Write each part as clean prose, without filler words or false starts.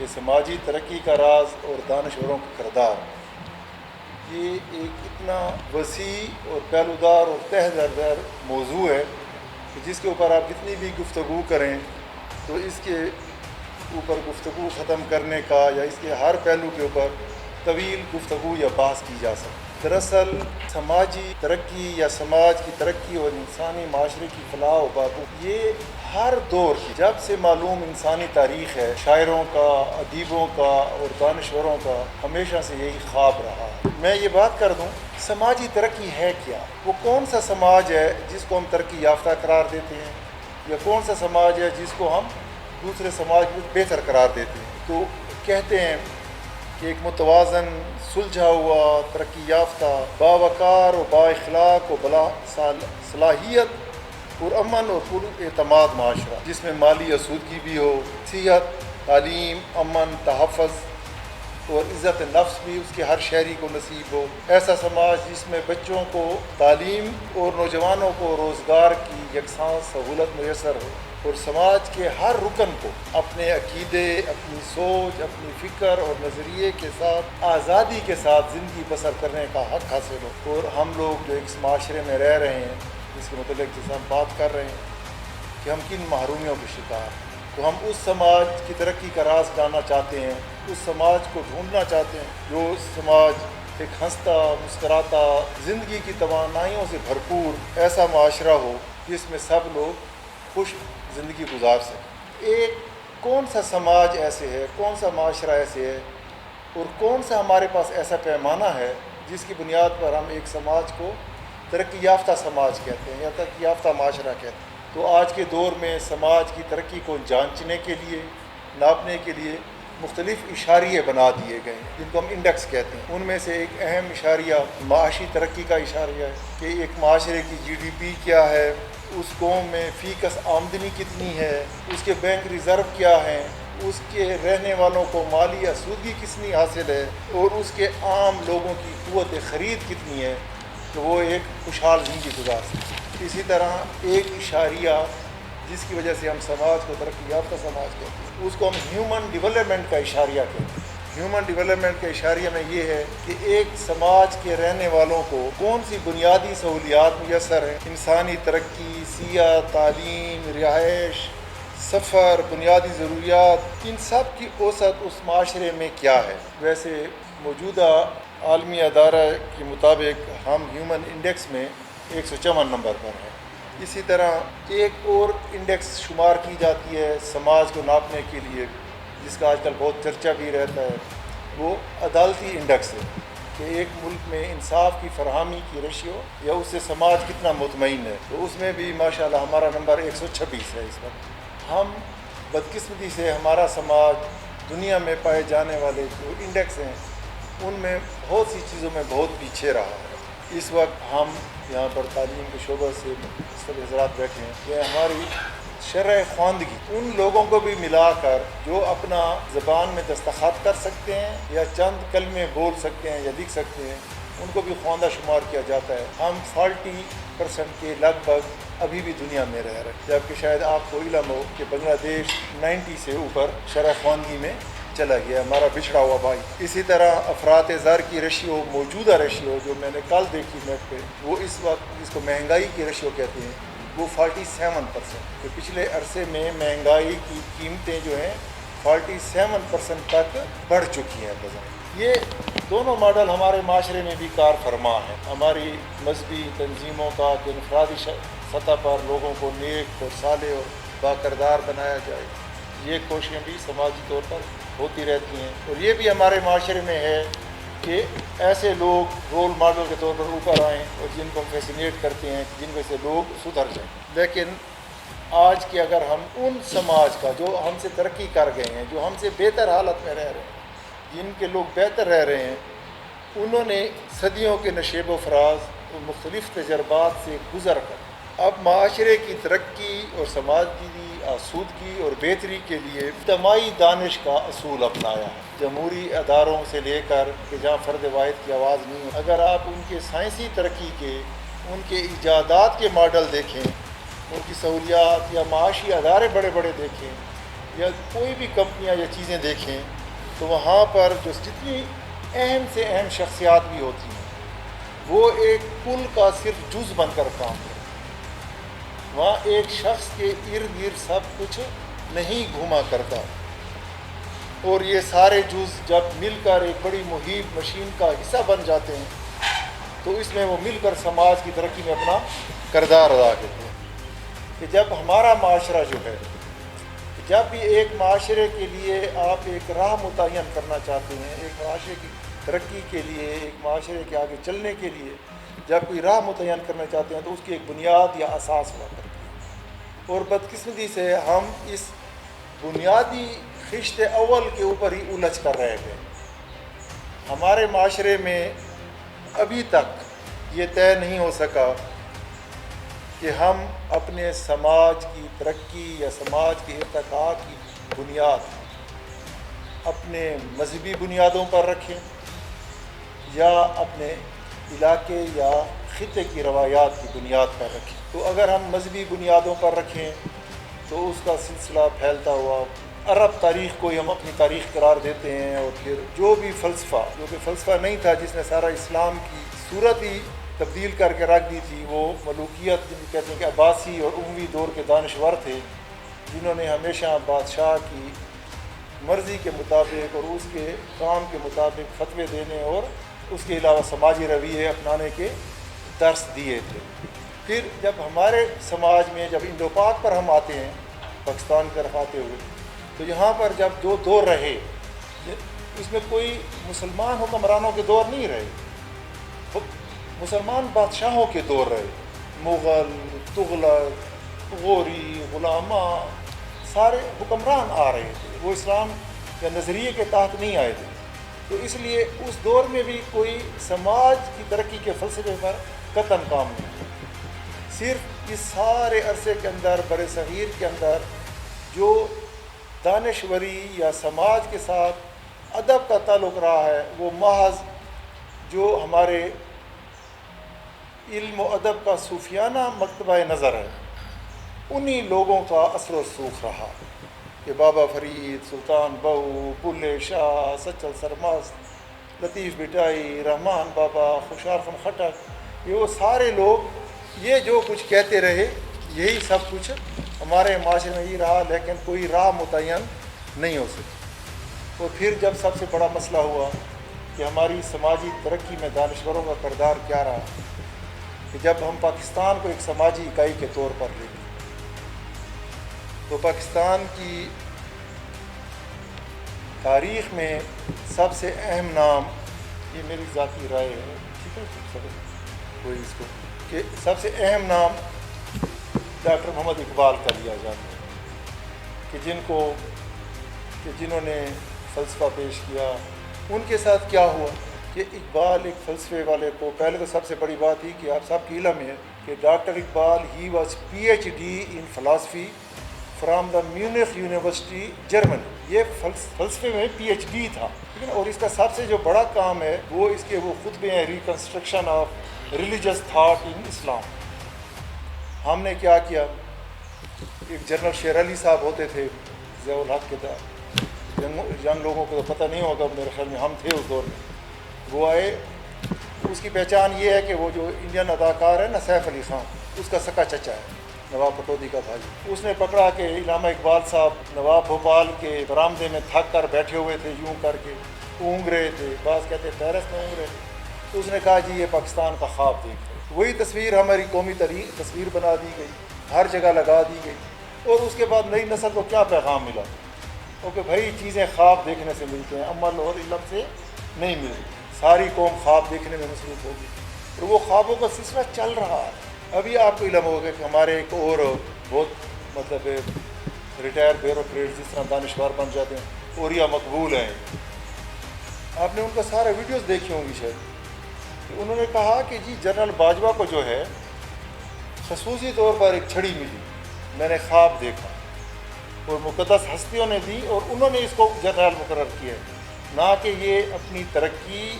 کہ سماجی ترقی کا راز اور دانشوروں کا کردار، یہ ایک اتنا وسیع اور پہلودار اور تہ در موضوع ہے کہ جس کے اوپر آپ جتنی بھی گفتگو کریں تو اس کے اوپر گفتگو ختم کرنے کا یا اس کے ہر پہلو کے اوپر طویل گفتگو یا بحث کی جا سکتی۔ دراصل سماجی ترقی یا سماج کی ترقی اور انسانی معاشرے کی فلاح و بہبود یہ ہر دور کی جب سے معلوم انسانی تاریخ ہے، شاعروں کا، ادیبوں کا اور دانشوروں کا ہمیشہ سے یہی خواب رہا ہے۔ میں یہ بات کر دوں، سماجی ترقی ہے کیا؟ وہ کون سا سماج ہے جس کو ہم ترقی یافتہ قرار دیتے ہیں، یا کون سا سماج ہے جس کو ہم دوسرے سماج میں بہتر قرار دیتے ہیں؟ تو کہتے ہیں کہ ایک متوازن، سلجھا ہوا، ترقی یافتہ، باوقار و با اخلاق و بلا صلاحیت اور امن اور پر اعتماد معاشرہ جس میں مالی آسودگی بھی ہو، صحت، تعلیم، امن، تحفظ اور عزت نفس بھی اس کے ہر شہری کو نصیب ہو۔ ایسا سماج جس میں بچوں کو تعلیم اور نوجوانوں کو روزگار کی یکساں سہولت میسر ہو، اور سماج کے ہر رکن کو اپنے عقیدے، اپنی سوچ، اپنی فکر اور نظریے کے ساتھ آزادی کے ساتھ زندگی بسر کرنے کا حق حاصل ہو۔ اور ہم لوگ جو ایک معاشرے میں رہ رہے ہیں، جس کے متعلق جیسے ہم بات کر رہے ہیں کہ ہم کن محرومیوں کے شکار ہیں، تو ہم اس سماج کی ترقی کا راز جاننا چاہتے ہیں، اس سماج کو ڈھونڈنا چاہتے ہیں جو سماج ایک ہنستا، مسکراتا، زندگی کی توانائیوں سے بھرپور ایسا معاشرہ ہو جس میں سب لوگ خوش زندگی گزار سکیں۔ ایک کون سا سماج ایسے ہے، کون سا معاشرہ ایسے ہے، اور کون سا ہمارے پاس ایسا پیمانہ ہے جس کی بنیاد پر ہم ایک سماج کو ترقی یافتہ سماج کہتے ہیں یا ترقی یافتہ معاشرہ کہتے ہیں؟ تو آج کے دور میں سماج کی ترقی کو جانچنے کے لیے، ناپنے کے لیے مختلف اشاریے بنا دیے گئے ہیں جن کو ہم انڈیکس کہتے ہیں۔ ان میں سے ایک اہم اشاریہ معاشی ترقی کا اشاریہ ہے کہ ایک معاشرے کی جی ڈی پی کیا ہے، اس قوم میں فی کس آمدنی کتنی ہے، اس کے بینک ریزرو کیا ہیں، اس کے رہنے والوں کو مالی آسودگی کتنی حاصل ہے، اور اس کے عام لوگوں کی قوت خرید کتنی ہے کہ وہ ایک خوشحال زندگی گزار سکیں۔ اسی طرح ایک اشاریہ جس کی وجہ سے ہم سماج کو ترقی یافتہ سماج کہتے ہیں، اس کو ہم ہیومن ڈیولپمنٹ کا اشاریہ کہتے ہیں۔ ہیومن ڈیولپمنٹ کے اشاریہ میں یہ ہے کہ ایک سماج کے رہنے والوں کو کون سی بنیادی سہولیات میسر ہیں، انسانی ترقی، صحت، تعلیم، رہائش، سفر، بنیادی ضروریات، ان سب کی اوسط اس معاشرے میں کیا ہے۔ ویسے موجودہ عالمی ادارہ کے مطابق ہم ہیومن انڈیکس میں 154 نمبر پر ہیں۔ اسی طرح ایک اور انڈیکس شمار کی جاتی ہے سماج کو ناپنے کے لیے، جس کا آج کل بہت چرچا بھی رہتا ہے، وہ عدالتی انڈیکس ہے کہ ایک ملک میں انصاف کی فراہمی کی ریشیو یا اس سے سماج کتنا مطمئن ہے۔ تو اس میں بھی ماشاءاللہ ہمارا نمبر 126 ہے اس وقت۔ ہم بدقسمتی سے ہمارا سماج دنیا میں پائے جانے والے جو انڈیکس ہیں ان میں بہت سی چیزوں میں بہت پیچھے رہا ہے۔ اس وقت ہم یہاں پر تعلیم کے شعبہ سے سب حضرات بیٹھے ہیں کہ ہماری شرح خواندگی ان لوگوں کو بھی ملا کر جو اپنا زبان میں دستخط کر سکتے ہیں یا چند کلمے بول سکتے ہیں یا لکھ سکتے ہیں، ان کو بھی خواندہ شمار کیا جاتا ہے۔ ہم 40% کے لگ بھگ ابھی بھی دنیا میں رہ رہے ہیں، جبکہ شاید آپ کو علم ہو کہ بنگلہ دیش 90 سے اوپر شرح خواندگی میں چلا گیا، ہمارا بچھڑا ہوا بھائی۔ اسی طرح افراط زر کی ریشیو، موجودہ ریشیو جو میں نے کل دیکھی نیٹ پہ، وہ اس وقت جس کو مہنگائی کی ریشیو کہتے ہیں، وہ 47%۔ کہ پچھلے عرصے میں مہنگائی کی قیمتیں جو ہیں 47% تک بڑھ چکی ہیں بظاہر۔ یہ دونوں ماڈل ہمارے معاشرے میں بھی کار فرما ہیں۔ ہماری مذہبی تنظیموں کا کہ انفرادی سطح پر لوگوں کو نیک اور صالح اور باکردار بنایا جائے، یہ کوششیں بھی سماجی طور پر ہوتی رہتی ہیں، اور یہ بھی ہمارے معاشرے میں ہے کہ ایسے لوگ رول ماڈل کے طور پر اوپر آئیں اور جن کو ہم فیسینیٹ کرتے ہیں، جن میں سے لوگ سدھر جائیں۔ لیکن آج کے اگر ہم ان سماج کا جو ہم سے ترقی کر گئے ہیں، جو ہم سے بہتر حالت میں رہ رہے ہیں، جن کے لوگ بہتر رہ رہے ہیں، انہوں نے صدیوں کے نشیب و فراز اور مختلف تجربات سے گزر کر اب معاشرے کی ترقی اور سماجی آسودگی اور بہتری کے لیے اجتماعی دانش کا اصول اپنایا ہے۔ جمہوری اداروں سے لے کر کہ جہاں فرد واحد کی آواز نہیں ہے، اگر آپ ان کے سائنسی ترقی کے، ان کے ایجادات کے ماڈل دیکھیں، ان کی سہولیات یا معاشی ادارے بڑے بڑے دیکھیں، یا کوئی بھی کمپنیاں یا چیزیں دیکھیں تو وہاں پر جو جتنی اہم سے اہم شخصیات بھی ہوتی ہیں وہ ایک کل کا صرف جز بن کر کام کرتے، وہاں ایک شخص کے ارد گرد سب کچھ نہیں گھوما کرتا، اور یہ سارے جز جب مل کر ایک بڑی محیط مشین کا حصہ بن جاتے ہیں تو اس میں وہ مل کر سماج کی ترقی میں اپنا کردار ادا کرتے ہیں۔ کہ جب ہمارا معاشرہ جو ہے، جب بھی ایک معاشرے کے لیے آپ ایک راہ متعین کرنا چاہتے ہیں، ایک معاشرے کی ترقی کے لیے، ایک معاشرے کے آگے چلنے کے لیے جب کوئی راہ متعین کرنا چاہتے ہیں تو اس کی ایک بنیاد یا اساس ہوا کرتی ہے، اور بدقسمتی سے ہم اس بنیادی خشت اول کے اوپر ہی الجھ کر رہ گئے۔ ہمارے معاشرے میں ابھی تک یہ طے نہیں ہو سکا کہ ہم اپنے سماج کی ترقی یا سماج کی ارتقاء کی بنیاد اپنے مذہبی بنیادوں پر رکھیں یا اپنے علاقے یا خطے کی روایات کی بنیاد پر رکھیں۔ تو اگر ہم مذہبی بنیادوں پر رکھیں تو اس کا سلسلہ پھیلتا ہوا عرب تاریخ کو ہی ہم اپنی تاریخ قرار دیتے ہیں، اور پھر جو بھی فلسفہ، جو کہ فلسفہ نہیں تھا، جس نے سارا اسلام کی صورت ہی تبدیل کر کے رکھ دی تھی، وہ ملوکیت جن کو کہتے ہیں کہ عباسی اور اموی دور کے دانشور تھے، جنہوں نے ہمیشہ بادشاہ کی مرضی کے مطابق اور اس کے کام کے مطابق فتوے دینے اور اس کے علاوہ سماجی رویے اپنانے کے درس دیے تھے۔ پھر جب ہمارے سماج میں جب انڈو پاک پر ہم آتے ہیں، پاکستان کی طرف آتے ہوئے، تو یہاں پر جب جو دور رہے اس میں کوئی مسلمان حکمرانوں کے دور نہیں رہے، مسلمان بادشاہوں کے دور رہے، مغل، تغلق، غوری، غلامہ، سارے حکمران آ رہے تھے، وہ اسلام کے نظریے کے تحت نہیں آئے تھے۔ تو اس لیے اس دور میں بھی کوئی سماج کی ترقی کے فلسفے پر قطعاً کام نہیں، صرف اس سارے عرصے کے اندر بر صغیر کے اندر جو دانشوری یا سماج کے ساتھ ادب کا تعلق رہا ہے وہ محض جو ہمارے علم و ادب کا صوفیانہ مکتبہ نظر ہے، انہی لوگوں کا اثر و رسوخ رہا کہ بابا فرید، سلطان بہو، بلے شاہ، سچل سرمست، لطیف بٹائی، رحمان بابا، خوشحال خان خٹک، یہ وہ سارے لوگ یہ جو کچھ کہتے رہے یہی سب کچھ ہمارے معاشرے میں ہی رہا، لیکن کوئی راہ متعین نہیں ہو سکی۔ اور پھر جب سب سے بڑا مسئلہ ہوا کہ ہماری سماجی ترقی میں دانشوروں کا کردار کیا رہا، کہ جب ہم پاکستان کو ایک سماجی اکائی کے طور پر لیں تو پاکستان کی تاریخ میں سب سے اہم نام، یہ میری ذاتی رائے ہے، ٹھیک ہے کوئی اس کو، کہ سب سے اہم نام ڈاکٹر محمد اقبال کا لیا جاتا ہے، کہ جنہوں نے فلسفہ پیش کیا۔ ان کے ساتھ کیا ہوا کہ اقبال ایک فلسفے والے کو، پہلے تو سب سے بڑی بات ہی کہ آپ سب کی علم ہے کہ doctor Iqbal he was PhD in philosophy from the Munich university Germany, یہ فلسفے میں PhD تھا، ٹھیک ہے نا۔ اور اس کا سب سے جو بڑا کام ہے وہ اس کے وہ خطبے ہیں، reconstruction of religious thought in Islam. ہم نے کیا کیا، ایک جنرل شیر علی صاحب ہوتے تھے ضیاء الحق کے دور، ینگ لوگوں کو تو پتہ نہیں ہوگا، میرے خیال میں ہم تھے اس دور میں، وہ آئے، اس کی پہچان یہ ہے کہ وہ جو انڈین اداکار ہے نا سیف علی خان، اس کا سکا چچا ہے، نواب پٹودی کا بھائی۔ اس نے پکڑا کہ علامہ اقبال صاحب نواب بھوپال کے برآمدے میں تھک کر بیٹھے ہوئے تھے، یوں کر کے اونگ رہے تھے، بعض کہتے ہیں پیرس میں اونگ رہے تھے، تو اس نے کہا جی یہ پاکستان کا خواب دیکھ رہے۔ وہی تصویر ہماری قومی تصویر بنا دی گئی، ہر جگہ لگا دی گئی، اور اس کے بعد نئی نسل کو کیا پیغام ملا؟ کیونکہ بھائی چیزیں خواب دیکھنے سے ملتے ہیں، عمل اور علم سے نہیں ملتی۔ ساری قوم خواب دیکھنے میں مصروف ہوگی، اور وہ خوابوں کا سلسلہ چل رہا ہے۔ ابھی آپ کو علم ہوگا کہ ہمارے ایک اور بہت مطلب ریٹائر بیوروکریٹ جس طرح دانشور بن جاتے ہیں، اوریا مقبول ہیں، آپ نے ان کا سارا ویڈیوز دیکھی ہوں گی شاید، کہ انہوں نے کہا کہ جی جنرل باجوہ کو جو ہے خصوصی طور پر ایک چھڑی ملی، میں نے خواب دیکھا، اور مقدس ہستیوں نے دی اور انہوں نے اس کو جنرل مقرر کیا، نہ کہ یہ اپنی ترقی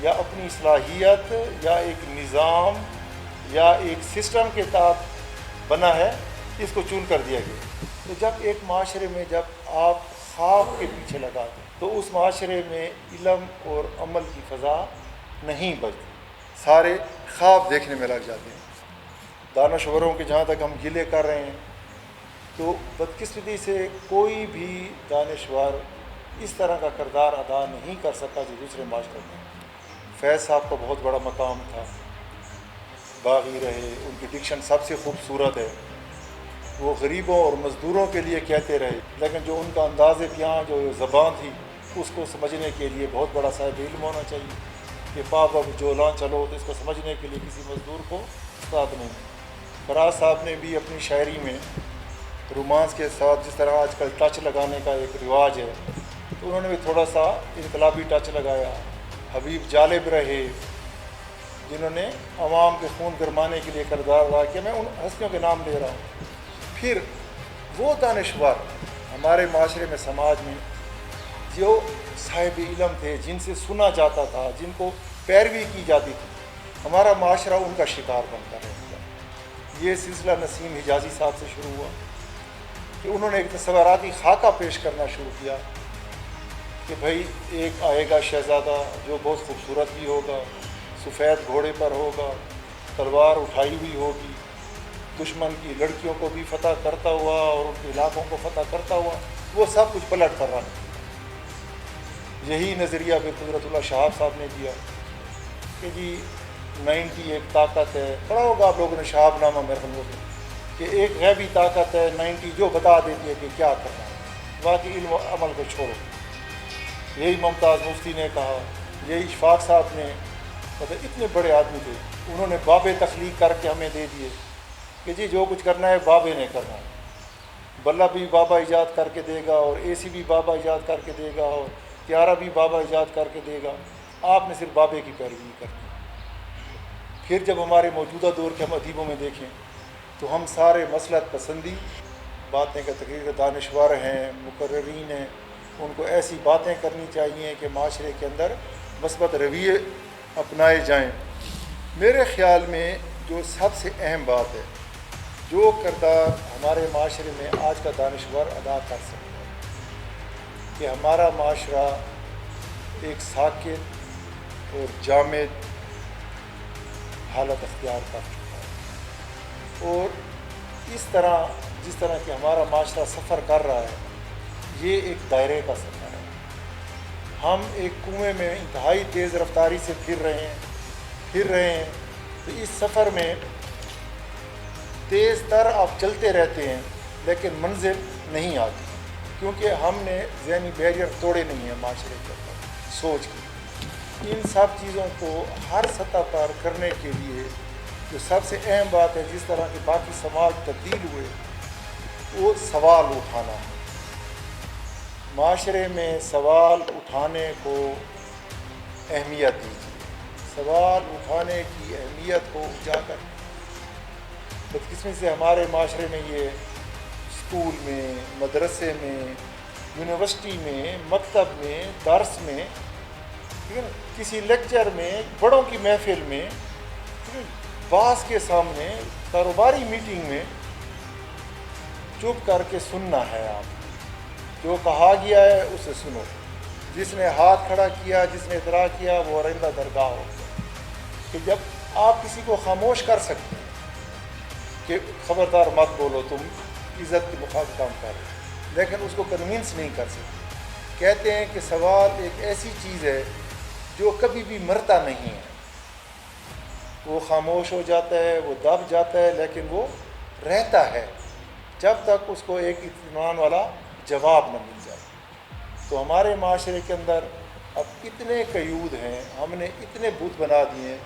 یا اپنی صلاحیت یا ایک نظام یا ایک سسٹم کے تحت بنا ہے، اس کو چون کر دیا گیا۔ تو جب ایک معاشرے میں جب آپ خواب کے پیچھے لگا دیں تو اس معاشرے میں علم اور عمل کی فضا نہیں بچتی، سارے خواب دیکھنے میں لگ جاتے ہیں۔ دانشوروں کے جہاں تک ہم گلے کر رہے ہیں تو بدقسمتی سے کوئی بھی دانشور اس طرح کا کردار ادا نہیں کر سکا جو دوسرے معاشرے میں۔ فیض صاحب کا بہت بڑا مقام تھا، باغی رہے، ان کی ڈکشن سب سے خوبصورت ہے، وہ غریبوں اور مزدوروں کے لیے کہتے رہے، لیکن جو ان کا انداز بیاں جو زبان تھی اس کو سمجھنے کے لیے بہت بڑا صاحب علم ہونا چاہیے کہ پاپ اب جولان چلو تو اس کو سمجھنے کے لیے کسی مزدور کو استاد نہیں۔ فراز صاحب نے بھی اپنی شاعری میں رومانس کے ساتھ جس طرح آج کل ٹچ لگانے کا ایک رواج ہے تو انہوں نے بھی تھوڑا سا انقلابی ٹچ لگایا۔ حبیب جالب رہے جنہوں نے عوام کے خون گرمانے کے لیے کردار ادا کیا، میں ان ہستیوں کے نام لے رہا ہوں۔ پھر وہ دانشور ہمارے معاشرے میں، سماج میں جو صاحب علم تھے، جن سے سنا جاتا تھا، جن کو پیروی کی جاتی تھی، ہمارا معاشرہ ان کا شکار بنتا رہتا۔ یہ سلسلہ نسیم حجازی صاحب سے شروع ہوا کہ انہوں نے ایک تصوراتی خاکہ پیش کرنا شروع کیا کہ بھائی ایک آئے گا شہزادہ جو بہت خوبصورت بھی ہوگا، سفید گھوڑے پر ہوگا، تلوار اٹھائی ہوئی ہوگی، دشمن کی لڑکیوں کو بھی فتح کرتا ہوا اور ان کے علاقوں کو فتح کرتا ہوا، وہ سب کچھ پلٹ کر رہا ہے۔ یہی نظریہ بھی قدرت اللہ شہاب صاحب نے دیا کہ جی 90 ایک طاقت ہے، پڑھا ہوگا آپ لوگوں نے شہاب نامہ میرے خیال میں، کہ ایک غیبی طاقت ہے 90 جو بتا دیتی ہے کہ کیا کرنا ہے، باقی علم و عمل کو چھوڑو۔ یہی ممتاز مفتی نے کہا، یہی اشفاق صاحب نے، مطلب اتنے بڑے آدمی تھے، انہوں نے بابے تخلیق کر کے ہمیں دے دیے کہ جی جو کچھ کرنا ہے بابے نے کرنا ہے، بلب بھی بابا ایجاد کر کے دے گا اور اے سی بھی بابا ایجاد کر کے دے گا اور طیارہ بھی بابا ایجاد کر کے دے گا، آپ نے صرف بابے کی پیروی کرنی۔ پھر جب ہمارے موجودہ دور کے ہم ادیبوں میں دیکھیں تو ہم سارے مصلحت پسندی باتیں کا تقریر دانشور ہیں، مقررین ہیں، ان کو ایسی باتیں کرنی چاہیے کہ معاشرے کے اندر مثبت رویے اپنائے جائیں۔ میرے خیال میں جو سب سے اہم بات ہے، جو کردار ہمارے معاشرے میں آج کا دانشور ادا کر سکتا ہے کہ ہمارا معاشرہ ایک ساکت اور جامد حالت اختیار کر چکا ہے، اور اس طرح جس طرح کہ ہمارا معاشرہ سفر کر رہا ہے یہ ایک دائرے کا سفر ہے۔ ہم ایک کنویں میں انتہائی تیز رفتاری سے پھر رہے ہیں تو اس سفر میں تیز تر آپ چلتے رہتے ہیں لیکن منزل نہیں آتی، کیونکہ ہم نے ذہنی بیریئر توڑے نہیں ہیں معاشرے کے اندر، سوچ کے۔ ان سب چیزوں کو ہر سطح پر کرنے کے لیے جو سب سے اہم بات ہے، جس طرح کے باقی سماج تبدیل ہوئے، وہ سوال اٹھانا ہے۔ معاشرے میں سوال اٹھانے کو اہمیت دیجیے، سوال اٹھانے کی اہمیت کو اجاگر۔ بدقسمتی سے ہمارے معاشرے میں یہ اسکول میں، مدرسے میں، یونیورسٹی میں، مکتب میں، درس میں، کسی لیکچر میں، بڑوں کی محفل میں، باس کے سامنے، کاروباری میٹنگ میں چپ کر کے سننا ہے۔ آپ جو کہا گیا ہے اسے سنو، جس نے ہاتھ کھڑا کیا، جس نے اطراع کیا، وہ آئندہ درگاہ ہو۔ کہ جب آپ کسی کو خاموش کر سکتے ہیں کہ خبردار مت بولو، تم عزت کے مخالف کام کر رہے، لیکن اس کو کنونس نہیں کر سکتے۔ کہتے ہیں کہ سوال ایک ایسی چیز ہے جو کبھی بھی مرتا نہیں ہے، وہ خاموش ہو جاتا ہے، وہ دب جاتا ہے، لیکن وہ رہتا ہے جب تک اس کو ایک اطمینان والا جواب نہ مل جائے۔ تو ہمارے معاشرے کے اندر اب اتنے قیود ہیں، ہم نے اتنے بت بنا دیے ہیں،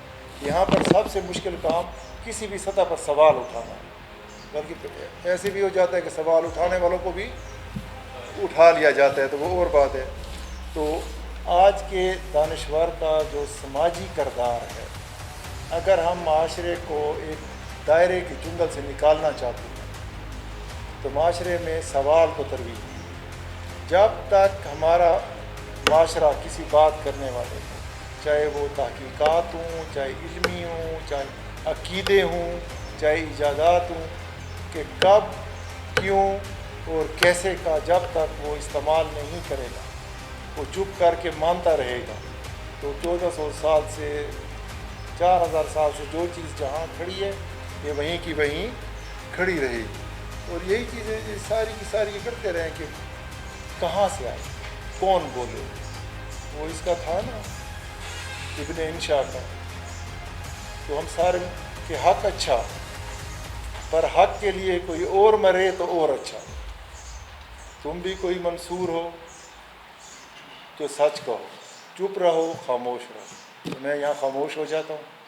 یہاں پر سب سے مشکل کام کسی بھی سطح پر سوال اٹھانا ہے، بلکہ ایسے بھی ہو جاتا ہے کہ سوال اٹھانے والوں کو بھی اٹھا لیا جاتا ہے، تو وہ اور بات ہے۔ تو آج کے دانشور کا جو سماجی کردار ہے، اگر ہم معاشرے کو ایک دائرے کے جنگل سے نکالنا چاہتے ہیں تو معاشرے میں سوال کو ترویج دیں۔ جب تک ہمارا معاشرہ کسی بات کرنے والے ہوں، چاہے وہ تحقیقات ہوں، چاہے علمی ہوں، چاہے عقیدے ہوں، چاہے ایجادات ہوں، کہ کب، کیوں اور کیسے کا جب تک وہ استعمال نہیں کرے گا، وہ چپ کر کے مانتا رہے گا، تو 1400 سال سے 4000 سال سے جو چیز جہاں کھڑی ہے یہ وہیں کی وہیں کھڑی رہے گی۔ اور یہی چیزیں ساری کی ساری یہ کرتے رہیں کہ کہاں سے آئے، کون بولے۔ وہ اس کا تھا نا ابن انشا کا، تو ہم سارے کہ حق اچھا، پر حق کے لیے کوئی اور مرے تو اور اچھا۔ تم بھی کوئی منصور ہو تو سچ کہو، چپ رہو، خاموش رہو۔ تو میں یہاں خاموش ہو جاتا ہوں۔